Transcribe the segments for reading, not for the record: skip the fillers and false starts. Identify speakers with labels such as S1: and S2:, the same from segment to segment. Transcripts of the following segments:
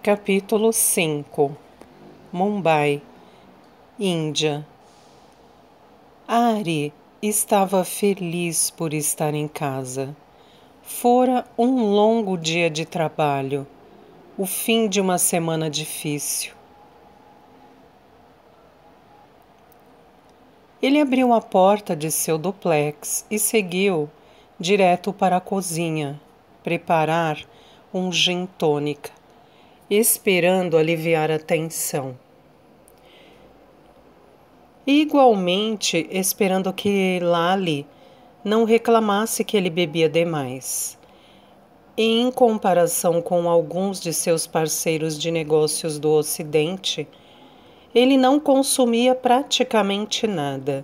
S1: Capítulo 5. Mumbai, Índia. Ari estava feliz por estar em casa. Fora um longo dia de trabalho, o fim de uma semana difícil. Ele abriu a porta de seu duplex e seguiu direto para a cozinha, preparar um gin tônica, esperando aliviar a tensão. Igualmente, esperando que Lali não reclamasse que ele bebia demais. Em comparação com alguns de seus parceiros de negócios do Ocidente, ele não consumia praticamente nada.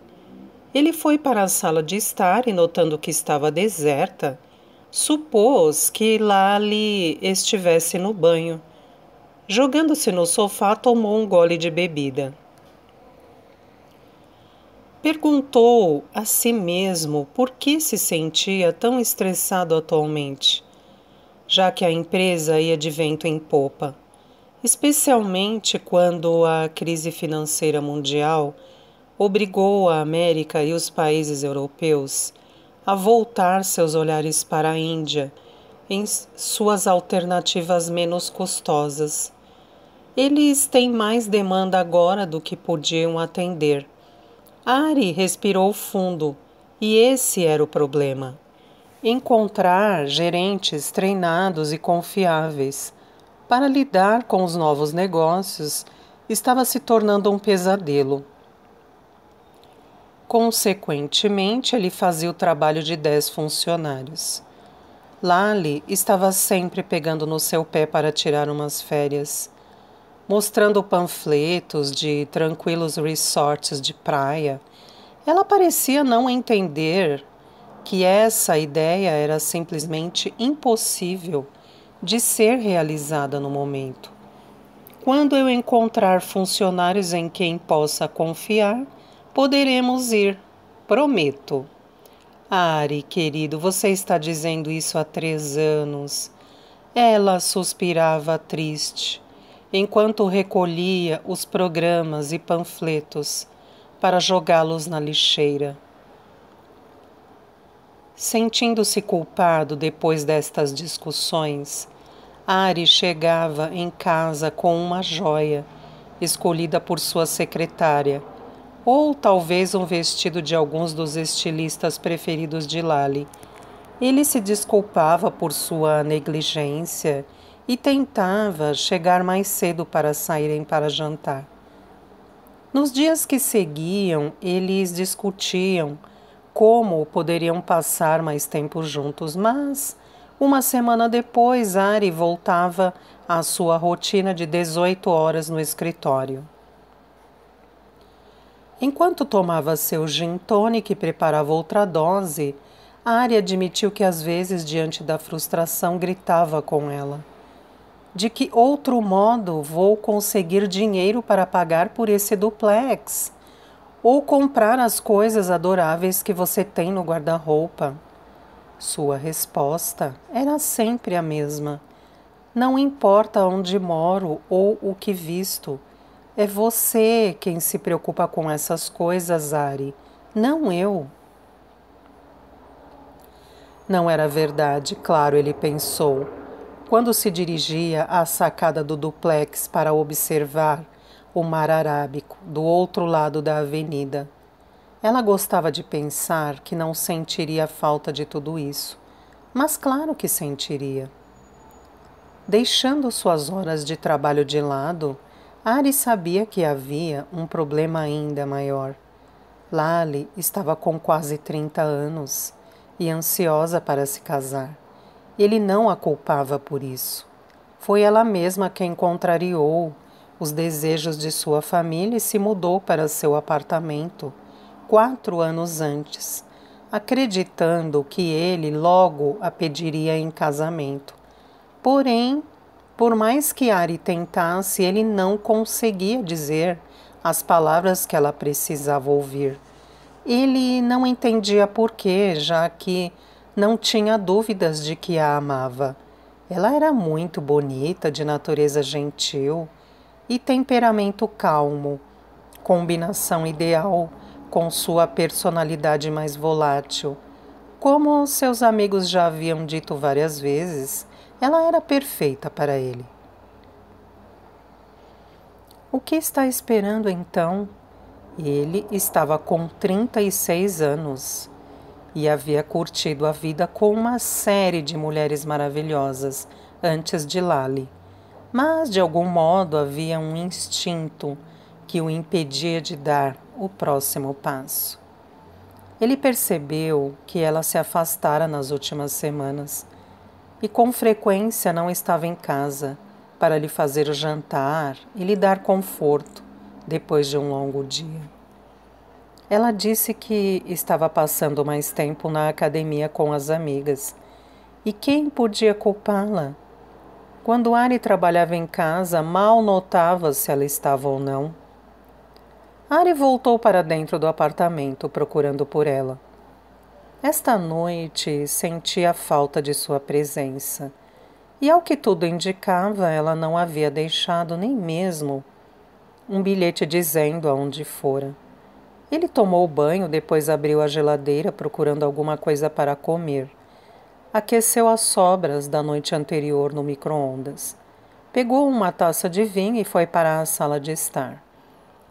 S1: Ele foi para a sala de estar e, notando que estava deserta, supôs que Lali estivesse no banho. Jogando-se no sofá, tomou um gole de bebida. Perguntou a si mesmo por que se sentia tão estressado atualmente, já que a empresa ia de vento em popa, especialmente quando a crise financeira mundial obrigou a América e os países europeus a voltar seus olhares para a Índia em suas alternativas menos custosas. Eles têm mais demanda agora do que podiam atender. Ari respirou fundo, e esse era o problema. Encontrar gerentes treinados e confiáveis para lidar com os novos negócios estava se tornando um pesadelo. Consequentemente, ele fazia o trabalho de 10 funcionários. Lali estava sempre pegando no seu pé para tirar umas férias, mostrando panfletos de tranquilos resorts de praia. Ela parecia não entender que essa ideia era simplesmente impossível de ser realizada no momento. Quando eu encontrar funcionários em quem possa confiar, poderemos ir, prometo. Ari, querido, você está dizendo isso há 3 anos. Ela suspirava triste, enquanto recolhia os programas e panfletos para jogá-los na lixeira. Sentindo-se culpado depois destas discussões, Ari chegava em casa com uma joia, escolhida por sua secretária, ou talvez um vestido de alguns dos estilistas preferidos de Lali. Ele se desculpava por sua negligência e tentava chegar mais cedo para saírem para jantar. Nos dias que seguiam, eles discutiam como poderiam passar mais tempo juntos, mas uma semana depois, Ari voltava à sua rotina de 18 horas no escritório. Enquanto tomava seu gin tônica e preparava outra dose, Ari admitiu que às vezes, diante da frustração, gritava com ela. De que outro modo vou conseguir dinheiro para pagar por esse duplex? Ou comprar as coisas adoráveis que você tem no guarda-roupa? Sua resposta era sempre a mesma. Não importa onde moro ou o que visto. É você quem se preocupa com essas coisas, Ari, não eu. Não era verdade, claro, ele pensou, quando se dirigia à sacada do duplex para observar o mar Arábico do outro lado da avenida. Ela gostava de pensar que não sentiria falta de tudo isso, mas claro que sentiria. Deixando suas horas de trabalho de lado, Ari sabia que havia um problema ainda maior. Lali estava com quase 30 anos e ansiosa para se casar. Ele não a culpava por isso. Foi ela mesma quem contrariou os desejos de sua família e se mudou para seu apartamento 4 anos antes, acreditando que ele logo a pediria em casamento. Porém, por mais que Ari tentasse, ele não conseguia dizer as palavras que ela precisava ouvir. Ele não entendia por quê, já que não tinha dúvidas de que a amava. Ela era muito bonita, de natureza gentil e temperamento calmo, combinação ideal com sua personalidade mais volátil. Como seus amigos já haviam dito várias vezes, ela era perfeita para ele. O que está esperando então? Ele estava com 36 anos e havia curtido a vida com uma série de mulheres maravilhosas antes de Lali. Mas, de algum modo, havia um instinto que o impedia de dar o próximo passo. Ele percebeu que ela se afastara nas últimas semanas e com frequência não estava em casa para lhe fazer jantar e lhe dar conforto depois de um longo dia. Ela disse que estava passando mais tempo na academia com as amigas. E quem podia culpá-la? Quando Ari trabalhava em casa, mal notava se ela estava ou não. Ari voltou para dentro do apartamento, procurando por ela. Esta noite sentia a falta de sua presença. E ao que tudo indicava, ela não havia deixado nem mesmo um bilhete dizendo aonde fora. Ele tomou banho, depois abriu a geladeira procurando alguma coisa para comer. Aqueceu as sobras da noite anterior no micro-ondas. Pegou uma taça de vinho e foi para a sala de estar.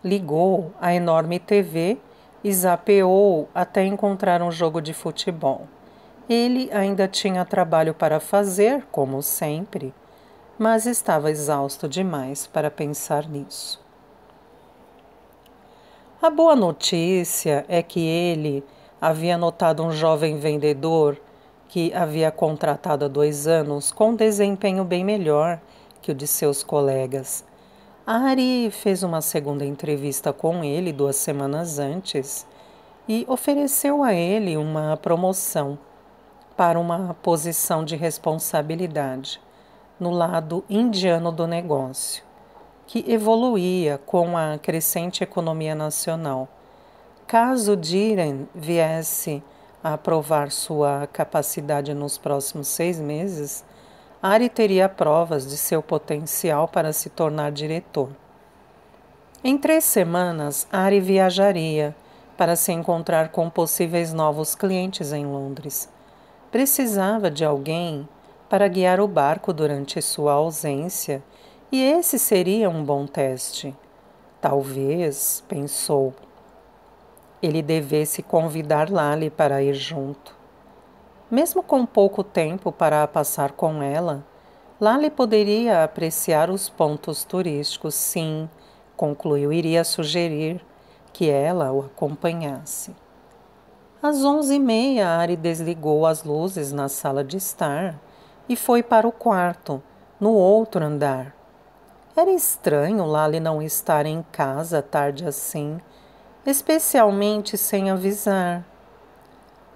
S1: Ligou a enorme TV e zapeou até encontrar um jogo de futebol. Ele ainda tinha trabalho para fazer, como sempre, mas estava exausto demais para pensar nisso. A boa notícia é que ele havia notado um jovem vendedor que havia contratado há 2 anos com um desempenho bem melhor que o de seus colegas. Ari fez uma segunda entrevista com ele 2 semanas antes e ofereceu a ele uma promoção para uma posição de responsabilidade no lado indiano do negócio, que evoluía com a crescente economia nacional. Caso Dhiren viesse a provar sua capacidade nos próximos 6 meses, Ari teria provas de seu potencial para se tornar diretor. Em 3 semanas, Ari viajaria para se encontrar com possíveis novos clientes em Londres. Precisava de alguém para guiar o barco durante sua ausência, e esse seria um bom teste. Talvez, pensou, ele devesse convidar Lali para ir junto. Mesmo com pouco tempo para passar com ela, Lali poderia apreciar os pontos turísticos. Sim, concluiu, iria sugerir que ela o acompanhasse. Às 11h30, Ari desligou as luzes na sala de estar e foi para o quarto, no outro andar. Era estranho Lali não estar em casa tarde assim, especialmente sem avisar.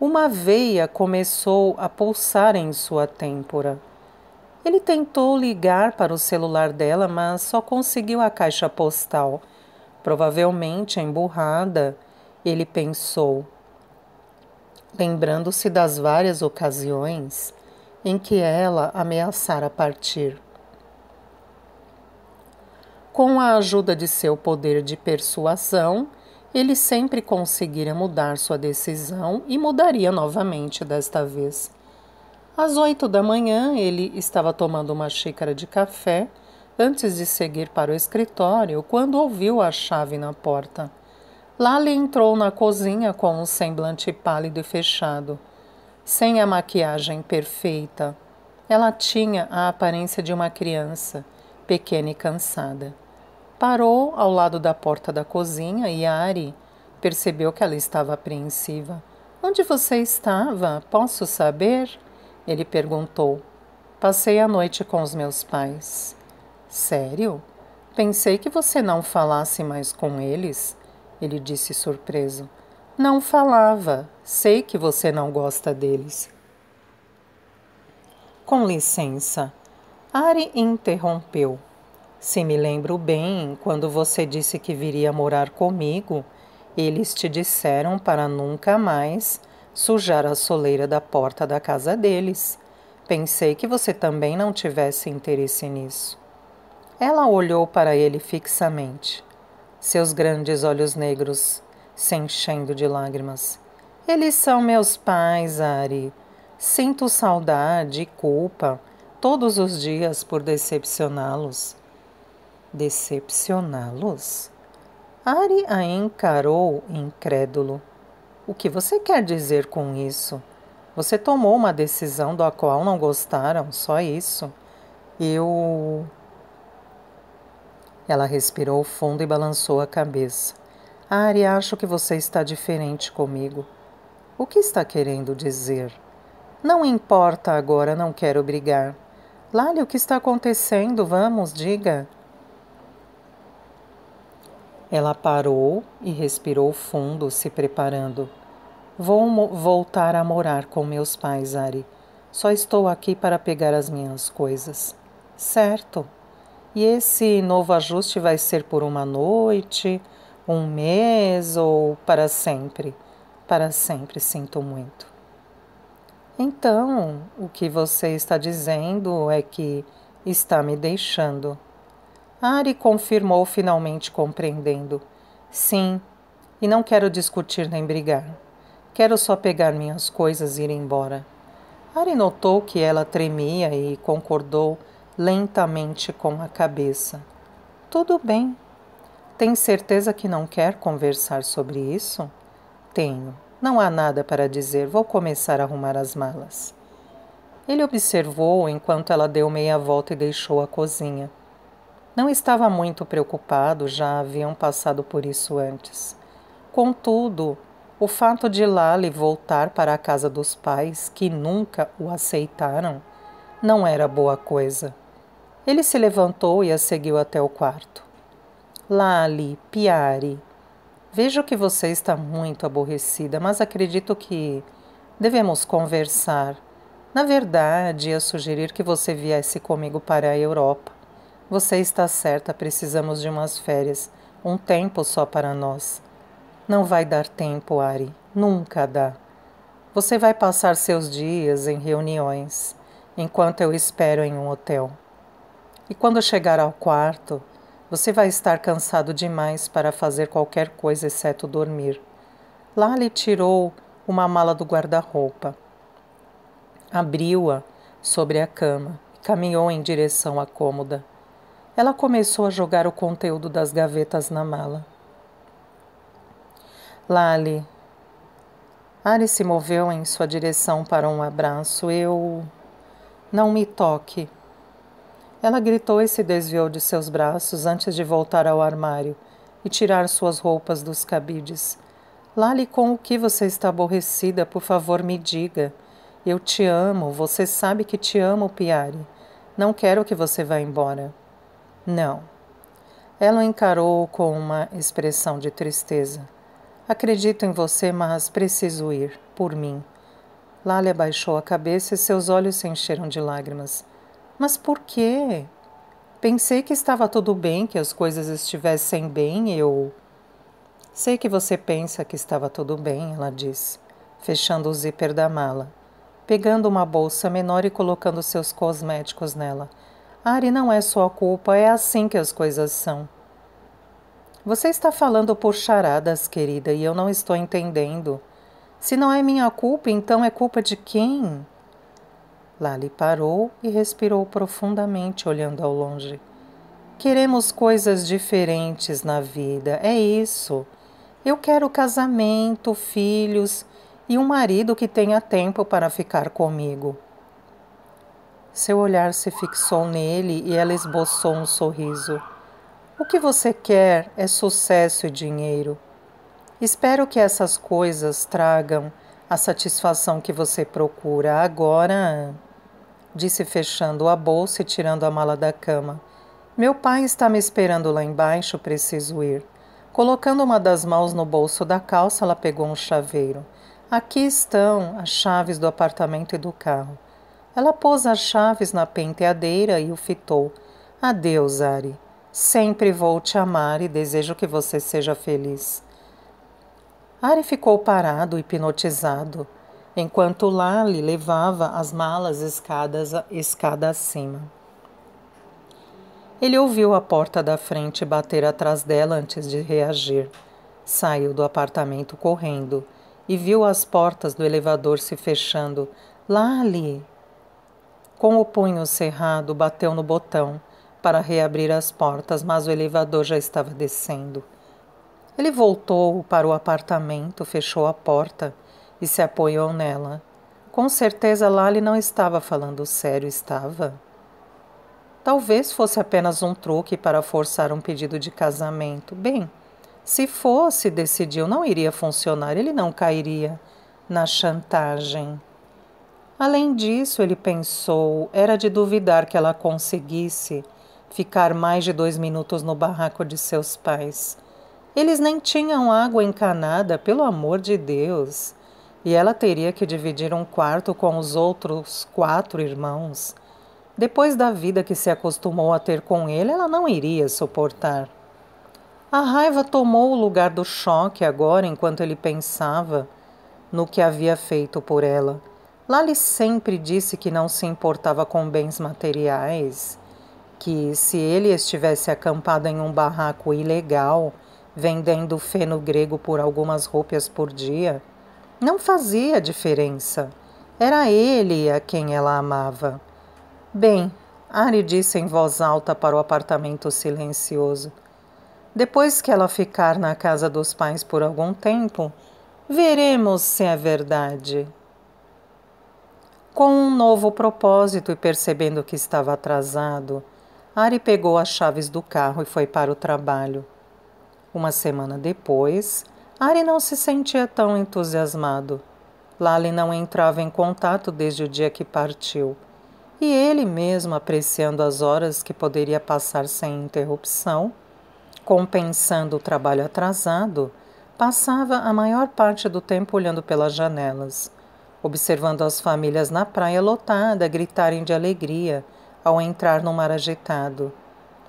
S1: Uma veia começou a pulsar em sua têmpora. Ele tentou ligar para o celular dela, mas só conseguiu a caixa postal. Provavelmente emburrada, ele pensou, lembrando-se das várias ocasiões em que ela ameaçara partir. Com a ajuda de seu poder de persuasão, ele sempre conseguira mudar sua decisão e mudaria novamente desta vez. Às 8h, ele estava tomando uma xícara de café antes de seguir para o escritório quando ouviu a chave na porta. Lali entrou na cozinha com um semblante pálido e fechado. Sem a maquiagem perfeita, ela tinha a aparência de uma criança, pequena e cansada. Parou ao lado da porta da cozinha e Ari percebeu que ela estava apreensiva. Onde você estava? Posso saber? Ele perguntou. Passei a noite com os meus pais. Sério? Pensei que você não falasse mais com eles, ele disse surpreso. Não falava. Sei que você não gosta deles. Com licença. Ari interrompeu. Se me lembro bem, quando você disse que viria morar comigo, eles te disseram para nunca mais sujar a soleira da porta da casa deles. Pensei que você também não tivesse interesse nisso. Ela olhou para ele fixamente, seus grandes olhos negros se enchendo de lágrimas. Eles são meus pais, Ari. Sinto saudade e culpa todos os dias por decepcioná-los. Decepcioná-los? Ari a encarou incrédulo. O que você quer dizer com isso? Você tomou uma decisão da qual não gostaram, só isso. Eu. Ela respirou fundo e balançou a cabeça. Ari, acho que você está diferente comigo. O que está querendo dizer? Não importa agora, não quero brigar. Lali, o que está acontecendo? Vamos, diga. Ela parou e respirou fundo, se preparando. Vou voltar a morar com meus pais, Ari. Só estou aqui para pegar as minhas coisas. Certo. E esse novo ajuste vai ser por uma noite, um mês ou para sempre? Para sempre, sinto muito. Então, o que você está dizendo é que está me deixando. Ari confirmou, finalmente compreendendo. Sim, e não quero discutir nem brigar. Quero só pegar minhas coisas e ir embora. Ari notou que ela tremia e concordou lentamente com a cabeça. Tudo bem. Tem certeza que não quer conversar sobre isso? Tenho. Não há nada para dizer. Vou começar a arrumar as malas. Ele observou enquanto ela deu meia volta e deixou a cozinha. Não estava muito preocupado, já haviam passado por isso antes. Contudo, o fato de Lali voltar para a casa dos pais, que nunca o aceitaram, não era boa coisa. Ele se levantou e a seguiu até o quarto. Lali, Piari, vejo que você está muito aborrecida, mas acredito que devemos conversar. Na verdade, ia sugerir que você viesse comigo para a Europa. Você está certa, precisamos de umas férias, um tempo só para nós. Não vai dar tempo, Ari, nunca dá. Você vai passar seus dias em reuniões, enquanto eu espero em um hotel. E quando chegar ao quarto, você vai estar cansado demais para fazer qualquer coisa exceto dormir. Lali tirou uma mala do guarda-roupa. Abriu-a sobre a cama e caminhou em direção à cômoda. Ela começou a jogar o conteúdo das gavetas na mala. Lali. Ari se moveu em sua direção para um abraço. Não me toque. Ela gritou e se desviou de seus braços antes de voltar ao armário e tirar suas roupas dos cabides. Lali, com o que você está aborrecida? Por favor, me diga. Eu te amo. Você sabe que te amo, Piari. Não quero que você vá embora. Não. Ela o encarou com uma expressão de tristeza. Acredito em você, mas preciso ir, por mim. Lali abaixou a cabeça e seus olhos se encheram de lágrimas. Mas por quê? Pensei que estava tudo bem, que as coisas estivessem bem, Sei que você pensa que estava tudo bem, ela disse, fechando o zíper da mala, pegando uma bolsa menor e colocando seus cosméticos nela. Ari, não é sua culpa, é assim que as coisas são. Você está falando por charadas, querida, e eu não estou entendendo. Se não é minha culpa, então é culpa de quem? Lali parou e respirou profundamente, olhando ao longe. Queremos coisas diferentes na vida, é isso. Eu quero casamento, filhos e um marido que tenha tempo para ficar comigo. Seu olhar se fixou nele e ela esboçou um sorriso. O que você quer é sucesso e dinheiro. Espero que essas coisas tragam a satisfação que você procura. Agora, disse fechando a bolsa e tirando a mala da cama. Meu pai está me esperando lá embaixo, preciso ir. Colocando uma das mãos no bolso da calça, ela pegou um chaveiro. Aqui estão as chaves do apartamento e do carro. Ela pôs as chaves na penteadeira e o fitou. Adeus, Ari. Sempre vou te amar e desejo que você seja feliz. Ari ficou parado, hipnotizado. enquanto Lali levava as malas escada acima. Ele ouviu a porta da frente bater atrás dela antes de reagir. Saiu do apartamento correndo e viu as portas do elevador se fechando. Lali! Com o punho cerrado, bateu no botão para reabrir as portas, mas o elevador já estava descendo. Ele voltou para o apartamento, fechou a porta e se apoiou nela. Com certeza Lali não estava falando sério, estava? Talvez fosse apenas um truque para forçar um pedido de casamento. Bem, se fosse, decidiu, não iria funcionar, ele não cairia na chantagem. Além disso, ele pensou, era de duvidar que ela conseguisse ficar mais de 2 minutos no barraco de seus pais. Eles nem tinham água encanada, pelo amor de Deus. E ela teria que dividir um quarto com os outros 4 irmãos. Depois da vida que se acostumou a ter com ele, ela não iria suportar. A raiva tomou o lugar do choque agora, enquanto ele pensava no que havia feito por ela. Lali sempre disse que não se importava com bens materiais, que se ele estivesse acampado em um barraco ilegal, vendendo feno grego por algumas roupias por dia, não fazia diferença. Era ele a quem ela amava. Bem, Ari disse em voz alta para o apartamento silencioso. Depois que ela ficar na casa dos pais por algum tempo, veremos se é verdade. Com um novo propósito e percebendo que estava atrasado, Ari pegou as chaves do carro e foi para o trabalho. Uma semana depois, Ari não se sentia tão entusiasmado. Lali não entrava em contato desde o dia que partiu. E ele mesmo, apreciando as horas que poderia passar sem interrupção, compensando o trabalho atrasado, passava a maior parte do tempo olhando pelas janelas, observando as famílias na praia lotada gritarem de alegria ao entrar no mar agitado.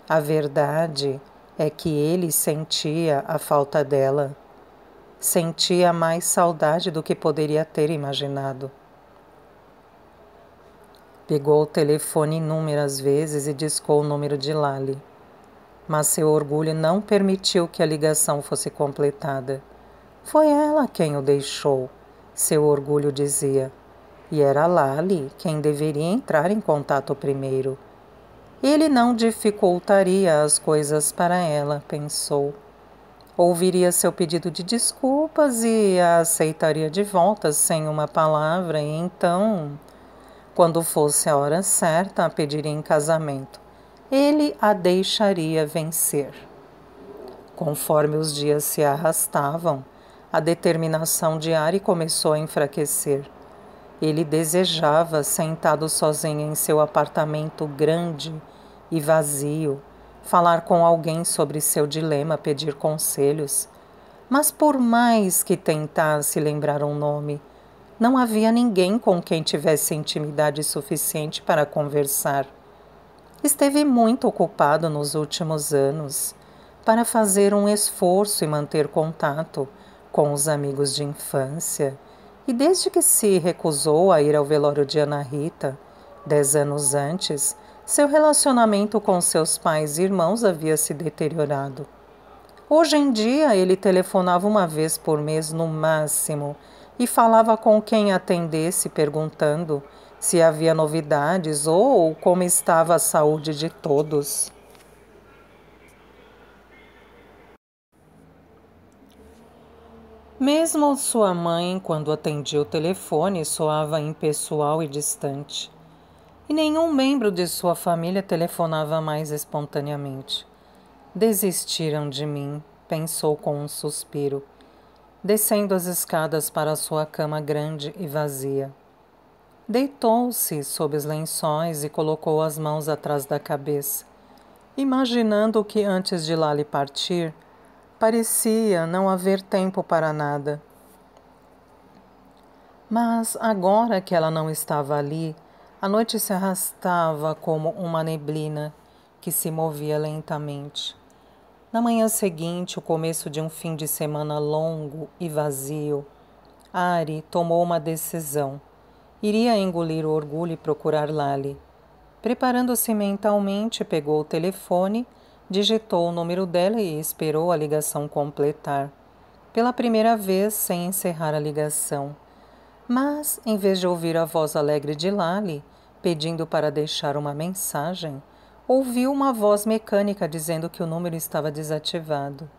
S1: A verdade é que ele sentia a falta dela. Sentia mais saudade do que poderia ter imaginado. Pegou o telefone inúmeras vezes e discou o número de Lali. Mas seu orgulho não permitiu que a ligação fosse completada. Foi ela quem o deixou, seu orgulho dizia. E era Lali quem deveria entrar em contato primeiro. Ele não dificultaria as coisas para ela, pensou. Ouviria seu pedido de desculpas e a aceitaria de volta sem uma palavra, e então, quando fosse a hora certa, a pediria em casamento. Ele a deixaria vencer. Conforme os dias se arrastavam, a determinação de Ari começou a enfraquecer. Ele desejava, sentado sozinho em seu apartamento grande e vazio, falar com alguém sobre seu dilema, pedir conselhos. Mas por mais que tentasse lembrar um nome, não havia ninguém com quem tivesse intimidade suficiente para conversar. Esteve muito ocupado nos últimos anos para fazer um esforço e manter contato com os amigos de infância, e desde que se recusou a ir ao velório de Ana Rita, 10 anos antes, seu relacionamento com seus pais e irmãos havia se deteriorado. Hoje em dia, ele telefonava uma vez por mês no máximo e falava com quem atendesse, perguntando se havia novidades ou como estava a saúde de todos. Mesmo sua mãe, quando atendia o telefone, soava impessoal e distante. E nenhum membro de sua família telefonava mais espontaneamente. Desistiram de mim, pensou com um suspiro, descendo as escadas para sua cama grande e vazia. Deitou-se sob os lençóis e colocou as mãos atrás da cabeça, imaginando que antes de Lali partir, parecia não haver tempo para nada. Mas agora que ela não estava ali, a noite se arrastava como uma neblina que se movia lentamente. Na manhã seguinte, o começo de um fim de semana longo e vazio, Ari tomou uma decisão. Iria engolir o orgulho e procurar Lali. Preparando-se mentalmente, pegou o telefone, digitou o número dela e esperou a ligação completar. Pela primeira vez, sem encerrar a ligação. Mas, em vez de ouvir a voz alegre de Lali, pedindo para deixar uma mensagem, ouviu uma voz mecânica dizendo que o número estava desativado.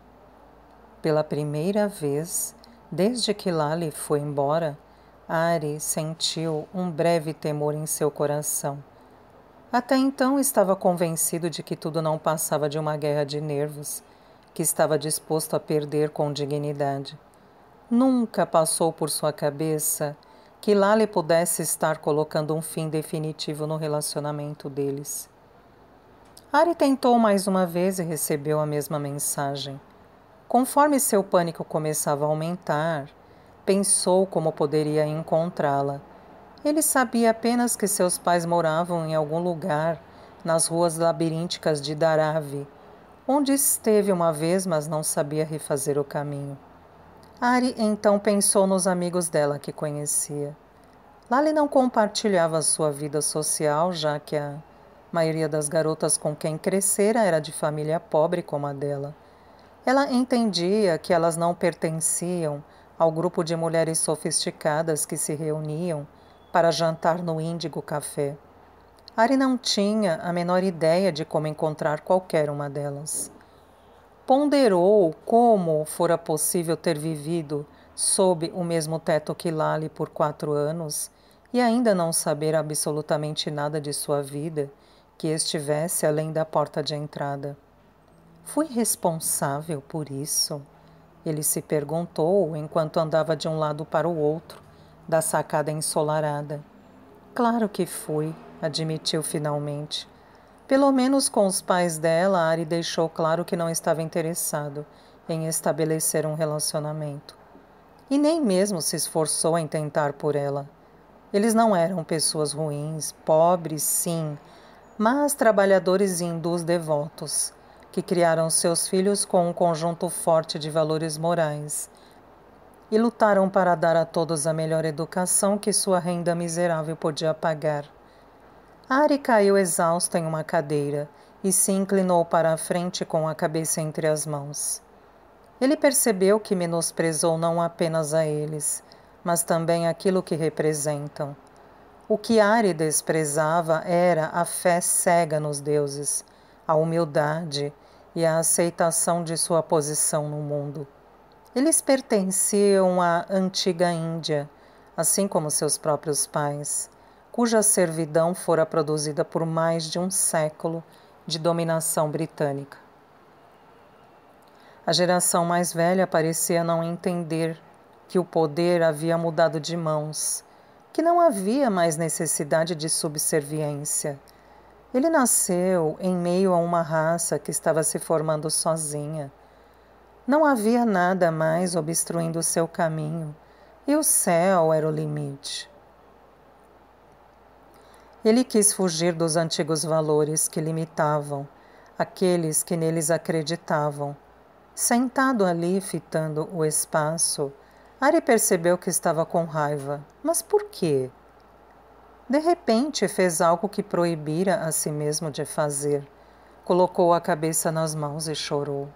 S1: Pela primeira vez, desde que Lali foi embora, Ari sentiu um breve temor em seu coração. Até então estava convencido de que tudo não passava de uma guerra de nervos, que estava disposto a perder com dignidade. Nunca passou por sua cabeça que Lali pudesse estar colocando um fim definitivo no relacionamento deles. Ari tentou mais uma vez e recebeu a mesma mensagem. Conforme seu pânico começava a aumentar, pensou como poderia encontrá-la. Ele sabia apenas que seus pais moravam em algum lugar nas ruas labirínticas de Dharavi, onde esteve uma vez, mas não sabia refazer o caminho. Ari então pensou nos amigos dela que conhecia. Lali não compartilhava sua vida social, já que a maioria das garotas com quem crescera era de família pobre como a dela. Ela entendia que elas não pertenciam ao grupo de mulheres sofisticadas que se reuniam para jantar no Índigo Café. Ari não tinha a menor ideia de como encontrar qualquer uma delas. Ponderou como fora possível ter vivido sob o mesmo teto que Lali por 4 anos e ainda não saber absolutamente nada de sua vida que estivesse além da porta de entrada. Fui responsável por isso? Ele se perguntou enquanto andava de um lado para o outro da sacada ensolarada. Claro que fui, admitiu finalmente. Pelo menos com os pais dela, Ari deixou claro que não estava interessado em estabelecer um relacionamento. E nem mesmo se esforçou em tentar por ela. Eles não eram pessoas ruins, pobres, sim, mas trabalhadores hindus devotos, que criaram seus filhos com um conjunto forte de valores morais e lutaram para dar a todos a melhor educação que sua renda miserável podia pagar. Ari caiu exausta em uma cadeira e se inclinou para a frente com a cabeça entre as mãos. Ele percebeu que menosprezou não apenas a eles, mas também aquilo que representam. O que Ari desprezava era a fé cega nos deuses, a humildade e a aceitação de sua posição no mundo. Eles pertenciam à antiga Índia, assim como seus próprios pais, cuja servidão fora produzida por mais de um século de dominação britânica. A geração mais velha parecia não entender que o poder havia mudado de mãos, que não havia mais necessidade de subserviência. Ele nasceu em meio a uma raça que estava se formando sozinha. Não havia nada mais obstruindo o seu caminho, e o céu era o limite. Ele quis fugir dos antigos valores que limitavam aqueles que neles acreditavam. Sentado ali, fitando o espaço, Ari percebeu que estava com raiva. Mas por quê? De repente, fez algo que proibira a si mesmo de fazer. Colocou a cabeça nas mãos e chorou.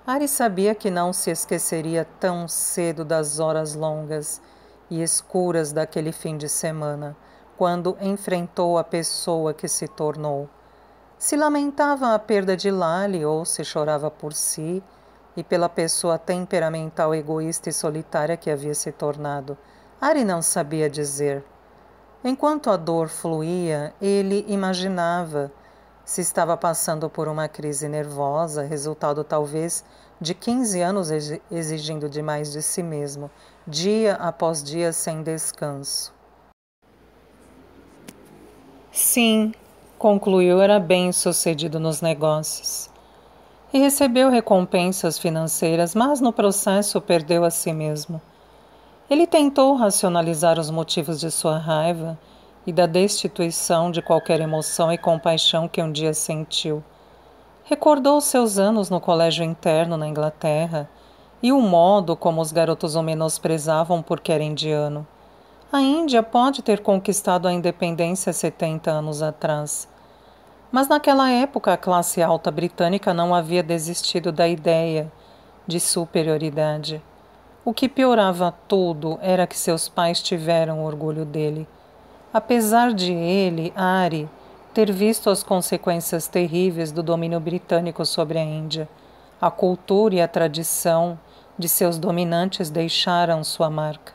S1: Ari sabia que não se esqueceria tão cedo das horas longas e escuras daquele fim de semana, quando enfrentou a pessoa que se tornou. Se lamentava a perda de Lali ou se chorava por si e pela pessoa temperamental, egoísta e solitária que havia se tornado. Ari não sabia dizer. Enquanto a dor fluía, ele imaginava se estava passando por uma crise nervosa, resultado talvez de 15 anos exigindo demais de si mesmo, dia após dia sem descanso. Sim, concluiu, era bem-sucedido nos negócios. E recebeu recompensas financeiras, mas no processo perdeu a si mesmo. Ele tentou racionalizar os motivos de sua raiva e da destituição de qualquer emoção e compaixão que um dia sentiu. Recordou seus anos no colégio interno na Inglaterra e o modo como os garotos o menosprezavam porque era indiano. A Índia pode ter conquistado a independência 70 anos atrás, mas naquela época a classe alta britânica não havia desistido da ideia de superioridade. O que piorava tudo era que seus pais tiveram orgulho dele. Apesar de ele, Ari, ter visto as consequências terríveis do domínio britânico sobre a Índia, a cultura e a tradição de seus dominantes deixaram sua marca.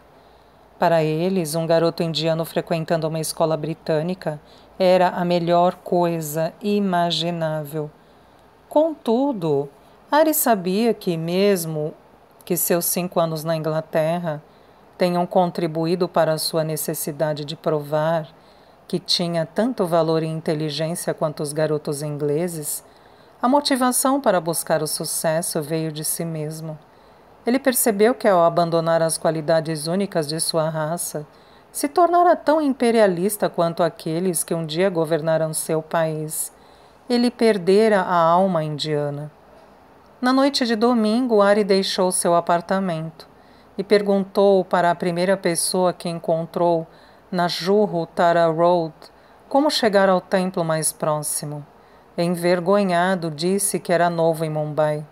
S1: Para eles, um garoto indiano frequentando uma escola britânica era a melhor coisa imaginável. Contudo, Ari sabia que, mesmo que seus 5 anos na Inglaterra tenham contribuído para a sua necessidade de provar que tinha tanto valor e inteligência quanto os garotos ingleses, a motivação para buscar o sucesso veio de si mesmo. Ele percebeu que, ao abandonar as qualidades únicas de sua raça, se tornara tão imperialista quanto aqueles que um dia governaram seu país. Ele perdera a alma indiana. Na noite de domingo, Ari deixou seu apartamento e perguntou para a primeira pessoa que encontrou na Juhu Tara Road como chegar ao templo mais próximo. Envergonhado, disse que era novo em Mumbai.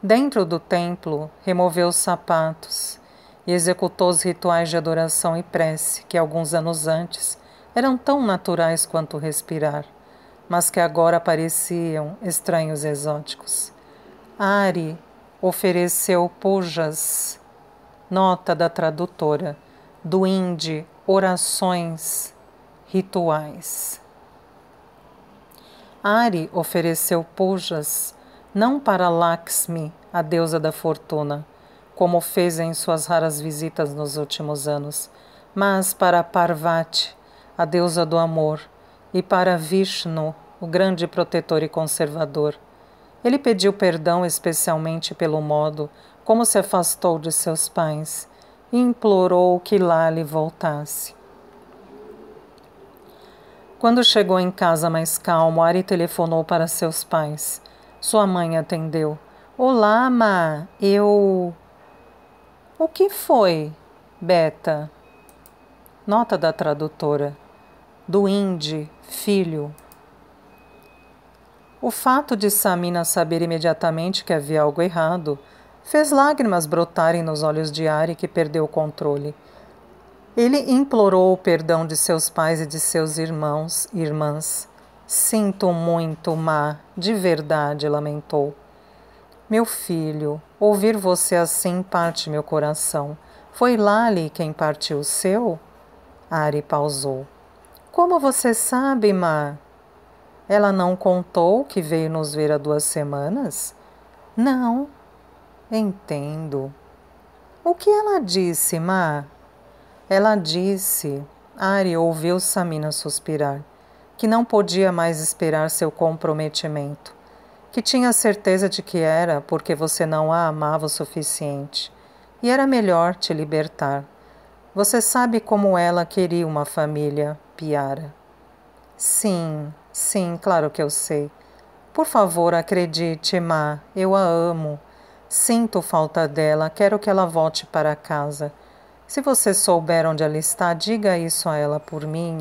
S1: Dentro do templo, removeu os sapatos e executou os rituais de adoração e prece que alguns anos antes eram tão naturais quanto respirar, mas que agora pareciam estranhos e exóticos. Ari ofereceu pujas, nota da tradutora, do hindi, orações, rituais. Ari ofereceu pujas não para Lakshmi, a deusa da fortuna, como fez em suas raras visitas nos últimos anos, mas para Parvati, a deusa do amor, e para Vishnu, o grande protetor e conservador. Ele pediu perdão especialmente pelo modo como se afastou de seus pais e implorou que Lali voltasse. Quando chegou em casa mais calmo, Ari telefonou para seus pais. Sua mãe atendeu. Olá, Ma, O que foi, Beta? Nota da tradutora. Do hindi, filho. O fato de Samina saber imediatamente que havia algo errado fez lágrimas brotarem nos olhos de Ari, que perdeu o controle. Ele implorou o perdão de seus pais e de seus irmãos e irmãs. Sinto muito, Ma, de verdade, lamentou. Meu filho, ouvir você assim parte meu coração. Foi Lali quem partiu o seu? Ari pausou. Como você sabe, Ma? Ela não contou que veio nos ver há 2 semanas? Não. Entendo. O que ela disse, Ma? Ela disse, Ari ouviu Samina suspirar, que não podia mais esperar seu comprometimento, que tinha certeza de que era porque você não a amava o suficiente, e era melhor te libertar. Você sabe como ela queria uma família, Piara. Sim, claro que eu sei. Por favor, acredite, Ma, eu a amo. Sinto falta dela, quero que ela volte para casa. Se você souber onde ela está, diga isso a ela por mim,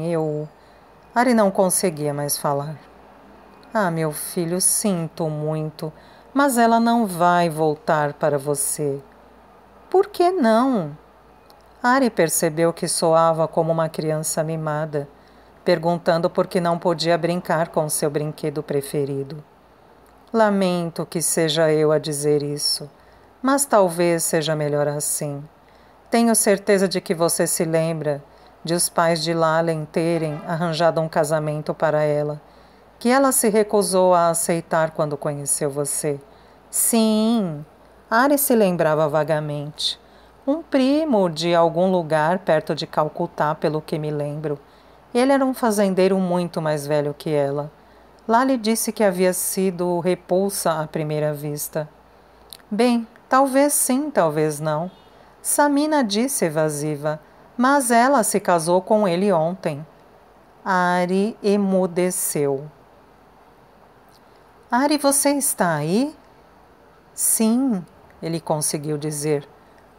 S1: Ari não conseguia mais falar. Ah, meu filho, sinto muito, mas ela não vai voltar para você. Por que não? Ari percebeu que soava como uma criança mimada, perguntando por que não podia brincar com seu brinquedo preferido. Lamento que seja eu a dizer isso, mas talvez seja melhor assim. Tenho certeza de que você se lembra de os pais de Lalen terem arranjado um casamento para ela, que ela se recusou a aceitar quando conheceu você. Sim, Ari se lembrava vagamente. Um primo de algum lugar perto de Calcutá, pelo que me lembro. Ele era um fazendeiro muito mais velho que ela. Lali disse que havia sido repulsa à primeira vista. Bem, talvez sim, talvez não. Samina disse evasiva, mas ela se casou com ele ontem. Ari emudeceu. Ari, você está aí? Sim, ele conseguiu dizer.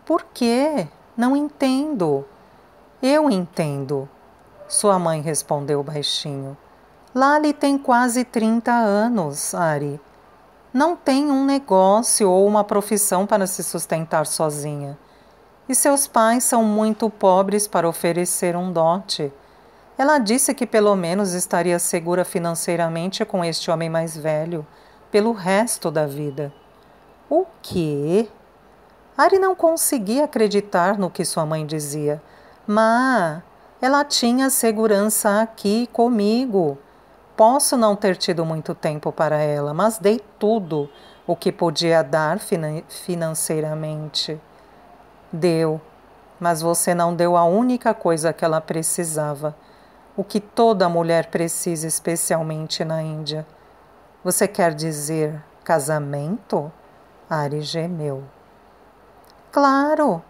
S1: Por quê? Não entendo. Eu entendo, sua mãe respondeu baixinho. Lali tem quase 30 anos, Ari. Não tem um negócio ou uma profissão para se sustentar sozinha. E seus pais são muito pobres para oferecer um dote. Ela disse que pelo menos estaria segura financeiramente com este homem mais velho, pelo resto da vida. O quê? Ari não conseguia acreditar no que sua mãe dizia. Mas ela tinha segurança aqui comigo. Posso não ter tido muito tempo para ela, mas dei tudo o que podia dar financeiramente. Deu, mas você não deu a única coisa que ela precisava, o que toda mulher precisa, especialmente na Índia. Você quer dizer casamento? Ari gemeu. Claro,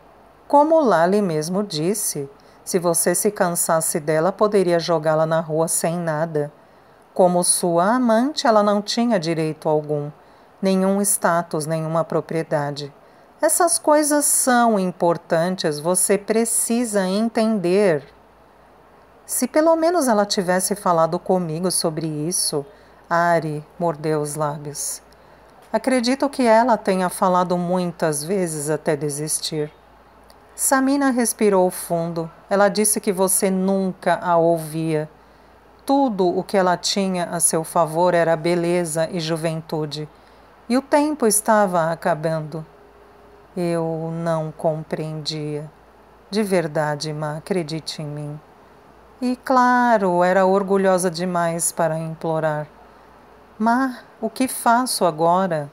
S1: como Lali mesmo disse, se você se cansasse dela, poderia jogá-la na rua sem nada. Como sua amante, ela não tinha direito algum, nenhum status, nenhuma propriedade. Essas coisas são importantes, você precisa entender. Se pelo menos ela tivesse falado comigo sobre isso, Ari mordeu os lábios. Acredito que ela tenha falado muitas vezes até desistir. Samina respirou fundo. Ela disse que você nunca a ouvia. Tudo o que ela tinha a seu favor era beleza e juventude. E o tempo estava acabando. Eu não compreendia. De verdade, Ma, acredite em mim. E, claro, era orgulhosa demais para implorar. Ma, o que faço agora?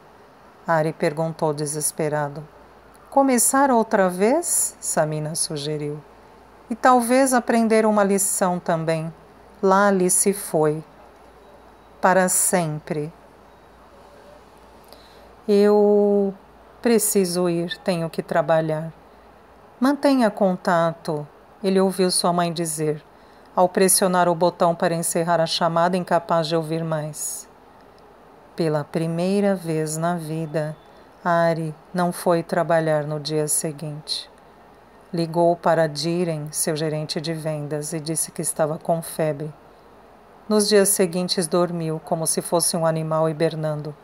S1: Ari perguntou desesperado. Começar outra vez? Samina sugeriu. E talvez aprender uma lição também. Lali se foi. Para sempre. Eu preciso ir, tenho que trabalhar. Mantenha contato, ele ouviu sua mãe dizer, ao pressionar o botão para encerrar a chamada, incapaz de ouvir mais. Pela primeira vez na vida, Ari não foi trabalhar no dia seguinte. Ligou para Dhiren, seu gerente de vendas, e disse que estava com febre. Nos dias seguintes dormiu, como se fosse um animal hibernando.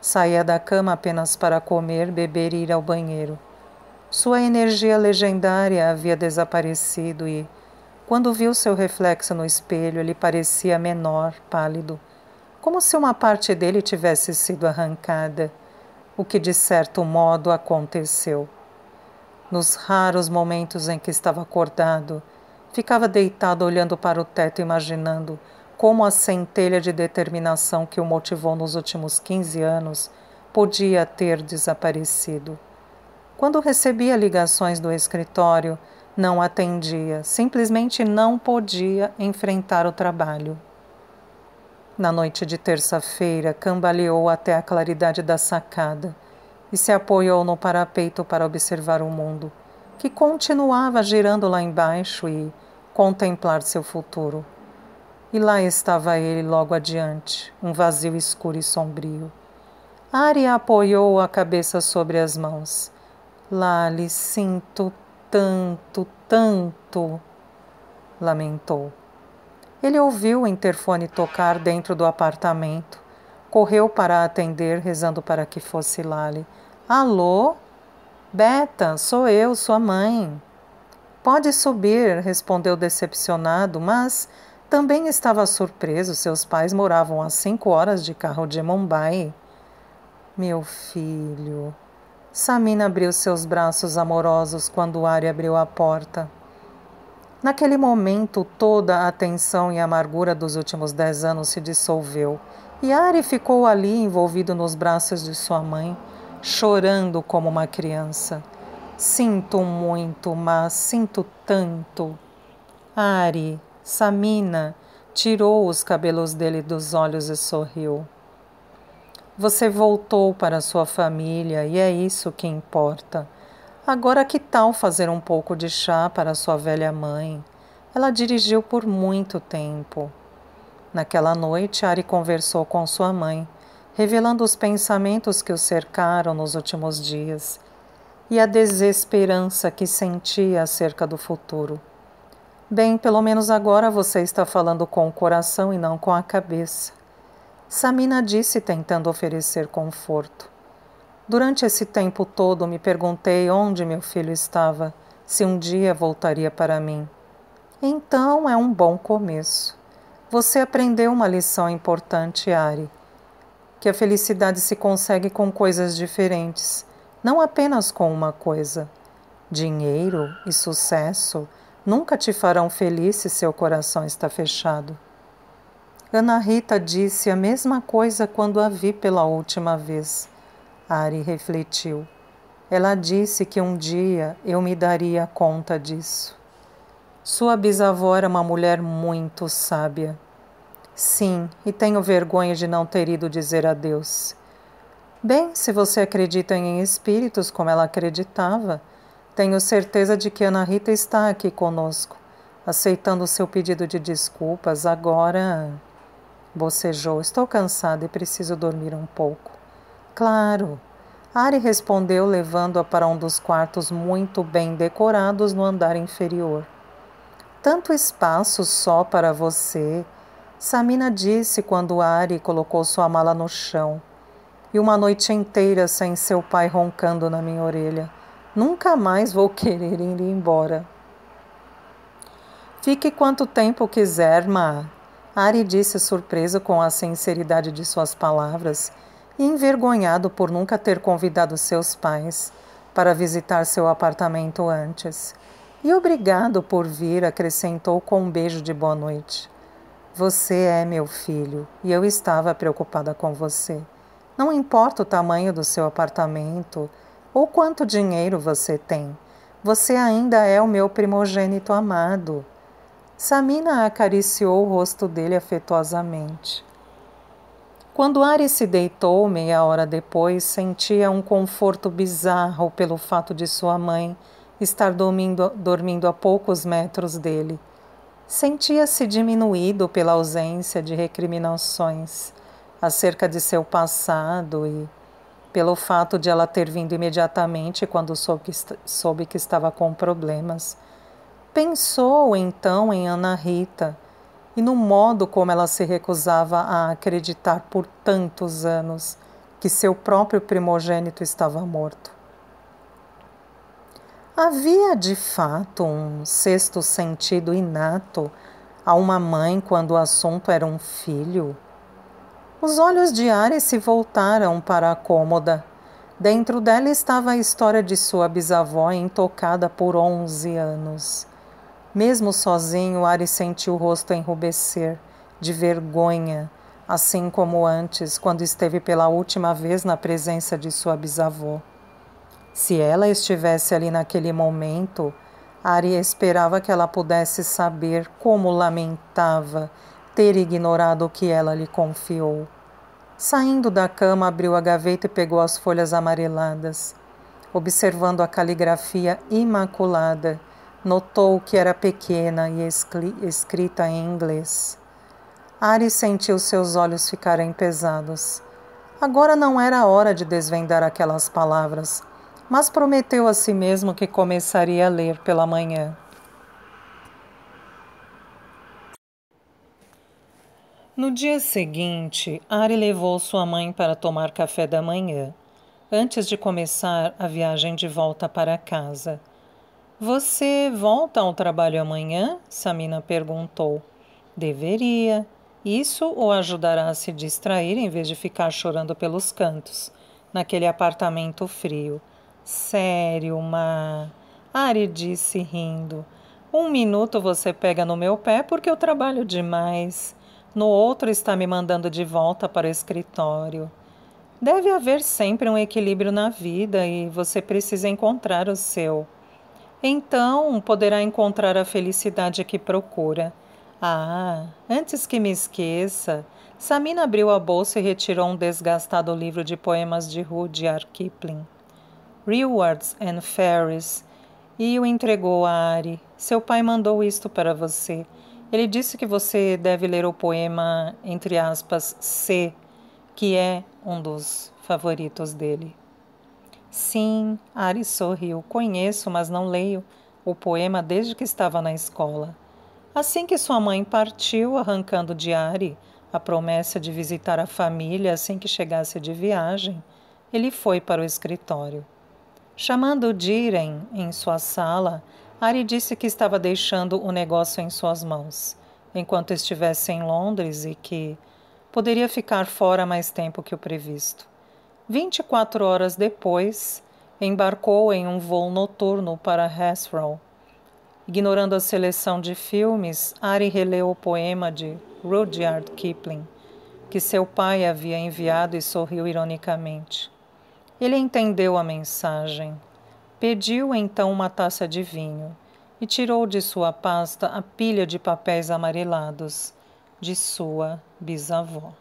S1: Saía da cama apenas para comer, beber e ir ao banheiro. Sua energia legendária havia desaparecido e, quando viu seu reflexo no espelho, ele parecia menor, pálido, como se uma parte dele tivesse sido arrancada, o que de certo modo aconteceu. Nos raros momentos em que estava acordado, ficava deitado olhando para o teto, imaginando como a centelha de determinação que o motivou nos últimos 15 anos podia ter desaparecido. Quando recebia ligações do escritório, não atendia, simplesmente não podia enfrentar o trabalho. Na noite de terça-feira, cambaleou até a claridade da sacada e se apoiou no parapeito para observar o mundo, que continuava girando lá embaixo, e contemplar seu futuro. E lá estava ele logo adiante, um vazio escuro e sombrio. Ari apoiou a cabeça sobre as mãos. Lali, sinto tanto, tanto, lamentou. Ele ouviu o interfone tocar dentro do apartamento. Correu para atender, rezando para que fosse Lali. Alô? Beta, sou eu, sua mãe. Pode subir, respondeu decepcionado, mas também estava surpreso. Seus pais moravam a 5 horas de carro de Mumbai. Meu filho. Samina abriu seus braços amorosos quando Ari abriu a porta. Naquele momento, toda a tensão e amargura dos últimos 10 anos se dissolveu, e Ari ficou ali envolvido nos braços de sua mãe, chorando como uma criança. Sinto muito, mas sinto tanto. Ari, Samina, tirou os cabelos dele dos olhos e sorriu. Você voltou para sua família e é isso que importa. Agora que tal fazer um pouco de chá para sua velha mãe? Ela dirigiu por muito tempo. Naquela noite, Ari conversou com sua mãe, revelando os pensamentos que o cercaram nos últimos dias e a desesperança que sentia acerca do futuro. Bem, pelo menos agora você está falando com o coração e não com a cabeça. Samina disse, tentando oferecer conforto. Durante esse tempo todo me perguntei onde meu filho estava, se um dia voltaria para mim. Então é um bom começo. Você aprendeu uma lição importante, Ari, que a felicidade se consegue com coisas diferentes, não apenas com uma coisa. Dinheiro e sucesso nunca te farão feliz se seu coração está fechado. Ana Rita disse a mesma coisa quando a vi pela última vez. Ari refletiu. Ela disse que um dia eu me daria conta disso. Sua bisavó era uma mulher muito sábia. Sim, e tenho vergonha de não ter ido dizer adeus. Bem, se você acredita em espíritos como ela acreditava, tenho certeza de que Ana Rita está aqui conosco, aceitando o seu pedido de desculpas. Agora, bocejou, estou cansada e preciso dormir um pouco. Claro. Ari respondeu, levando-a para um dos quartos muito bem decorados no andar inferior. Tanto espaço só para você, Samina disse quando Ari colocou sua mala no chão. E uma noite inteira sem seu pai roncando na minha orelha. Nunca mais vou querer ir embora. Fique quanto tempo quiser, Ma. Ari disse surpreso com a sinceridade de suas palavras e envergonhado por nunca ter convidado seus pais para visitar seu apartamento antes. E obrigado por vir, acrescentou com um beijo de boa noite. Você é meu filho e eu estava preocupada com você. Não importa o tamanho do seu apartamento ou quanto dinheiro você tem. Você ainda é o meu primogênito amado. Samina acariciou o rosto dele afetuosamente. Quando Ari se deitou, meia hora depois, sentia um conforto bizarro pelo fato de sua mãe estar dormindo a poucos metros dele. Sentia-se diminuído pela ausência de recriminações acerca de seu passado e pelo fato de ela ter vindo imediatamente quando soube que estava com problemas. Pensou então em Ana Rita e no modo como ela se recusava a acreditar por tantos anos que seu próprio primogênito estava morto. Havia, de fato, um sexto sentido inato a uma mãe quando o assunto era um filho? Os olhos de Ari se voltaram para a cômoda. Dentro dela estava a história de sua bisavó intocada por 11 anos. Mesmo sozinho, Ari sentiu o rosto enrubescer, de vergonha, assim como antes, quando esteve pela última vez na presença de sua bisavó. Se ela estivesse ali naquele momento, Ari esperava que ela pudesse saber como lamentava ter ignorado o que ela lhe confiou. Saindo da cama, abriu a gaveta e pegou as folhas amareladas. Observando a caligrafia imaculada, notou que era pequena e escrita em inglês. Ari sentiu seus olhos ficarem pesados. Agora não era a hora de desvendar aquelas palavras, mas prometeu a si mesmo que começaria a ler pela manhã. No dia seguinte, Ari levou sua mãe para tomar café da manhã, antes de começar a viagem de volta para casa. Você volta ao trabalho amanhã? Samina perguntou. Deveria. Isso o ajudará a se distrair em vez de ficar chorando pelos cantos, naquele apartamento frio. Sério, Ma? Ari disse rindo. 1 minuto você pega no meu pé porque eu trabalho demais. No outro está me mandando de volta para o escritório. Deve haver sempre um equilíbrio na vida e você precisa encontrar o seu. Então poderá encontrar a felicidade que procura. Antes que me esqueça, Samina abriu a bolsa e retirou um desgastado livro de poemas de Rudyard Kipling, Rewards and Fairies, e o entregou a Ari. Seu pai mandou isto para você. Ele disse que você deve ler o poema, entre aspas, C, que é um dos favoritos dele. Sim, Ari sorriu. Conheço, mas não leio o poema desde que estava na escola. Assim que sua mãe partiu, arrancando de Ari a promessa de visitar a família assim que chegasse de viagem, ele foi para o escritório. Chamando Diren em sua sala, Ari disse que estava deixando o negócio em suas mãos, enquanto estivesse em Londres e que poderia ficar fora mais tempo que o previsto. 24 horas depois, embarcou em um voo noturno para Heathrow. Ignorando a seleção de filmes, Ari releu o poema de Rudyard Kipling, que seu pai havia enviado e sorriu ironicamente. Ele entendeu a mensagem. Pediu então uma taça de vinho e tirou de sua pasta a pilha de papéis amarelados de sua bisavó.